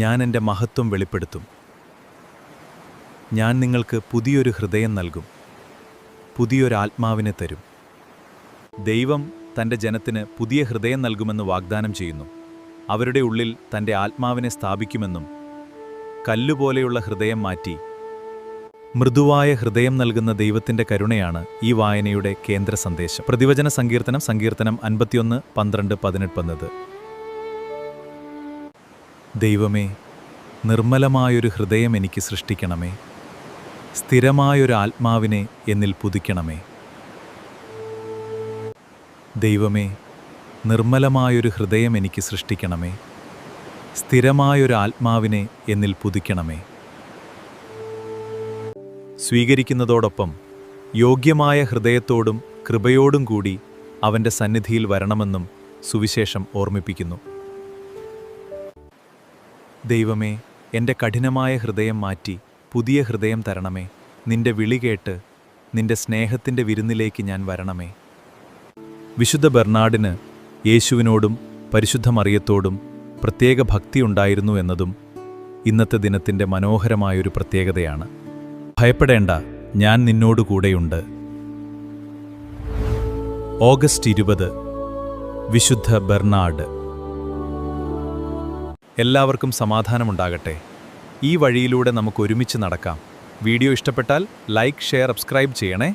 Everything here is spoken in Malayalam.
ഞാൻ എൻ്റെ മഹത്വം വെളിപ്പെടുത്തും. ഞാൻ നിങ്ങൾക്ക് പുതിയൊരു ഹൃദയം നൽകും, പുതിയൊരാത്മാവിനെ തരും. ദൈവം തൻ്റെ ജനത്തിന് പുതിയ ഹൃദയം നൽകുമെന്ന് വാഗ്ദാനം ചെയ്യുന്നു. അവരുടെ ഉള്ളിൽ തൻ്റെ ആത്മാവിനെ സ്ഥാപിക്കുമെന്നും കല്ലുപോലെയുള്ള ഹൃദയം മാറ്റി മൃദുവായ ഹൃദയം നൽകുന്ന ദൈവത്തിൻ്റെ കരുണയാണ് ഈ വായനയുടെ കേന്ദ്ര സന്ദേശം. പ്രതിവചന സങ്കീർത്തനം 51:12-18. ദൈവമേ, നിർമ്മലമായൊരു ഹൃദയം എനിക്ക് സൃഷ്ടിക്കണമേ, സ്ഥിരമായൊരു ആത്മാവിനെ എന്നിൽ പുതുക്കണമേ. ദൈവമേ, നിർമ്മലമായൊരു ഹൃദയം എനിക്ക് സൃഷ്ടിക്കണമേ, സ്ഥിരമായൊരു ആത്മാവിനെ എന്നിൽ പുതുക്കണമേ. സ്വീകരിക്കുന്നതോടൊപ്പം യോഗ്യമായ ഹൃദയത്തോടും കൃപയോടും കൂടി അവൻ്റെ സന്നിധിയിൽ വരണമെന്നും സുവിശേഷം ഓർമ്മിപ്പിക്കുന്നു. ദൈവമേ, എൻ്റെ കഠിനമായ ഹൃദയം മാറ്റി പുതിയ ഹൃദയം തരണമേ. നിന്റെ വിളി കേട്ട് നിന്റെ സ്നേഹത്തിൻ്റെ വിരുന്നിലേക്ക് ഞാൻ വരണമേ. വിശുദ്ധ ബെർണാഡിന് യേശുവിനോടും പരിശുദ്ധ മറിയത്തോടും പ്രത്യേക ഭക്തിയുണ്ടായിരുന്നു എന്നതും ഇന്നത്തെ ദിനത്തിൻ്റെ മനോഹരമായൊരു പ്രത്യേകതയാണ്. ഭയപ്പെടേണ്ട, ഞാൻ നിന്നോടുകൂടെയുണ്ട്. ഓഗസ്റ്റ് 20, വിശുദ്ധ ബെർണാഡ്. എല്ലാവർക്കും സമാധാനമുണ്ടാകട്ടെ. ഈ വഴിയിലൂടെ നമുക്ക് ഒരുമിച്ച് നടക്കാം. വീഡിയോ ഇഷ്ടപ്പെട്ടാൽ ലൈക്ക്, ഷെയർ, സബ്സ്ക്രൈബ് ചെയ്യണേ.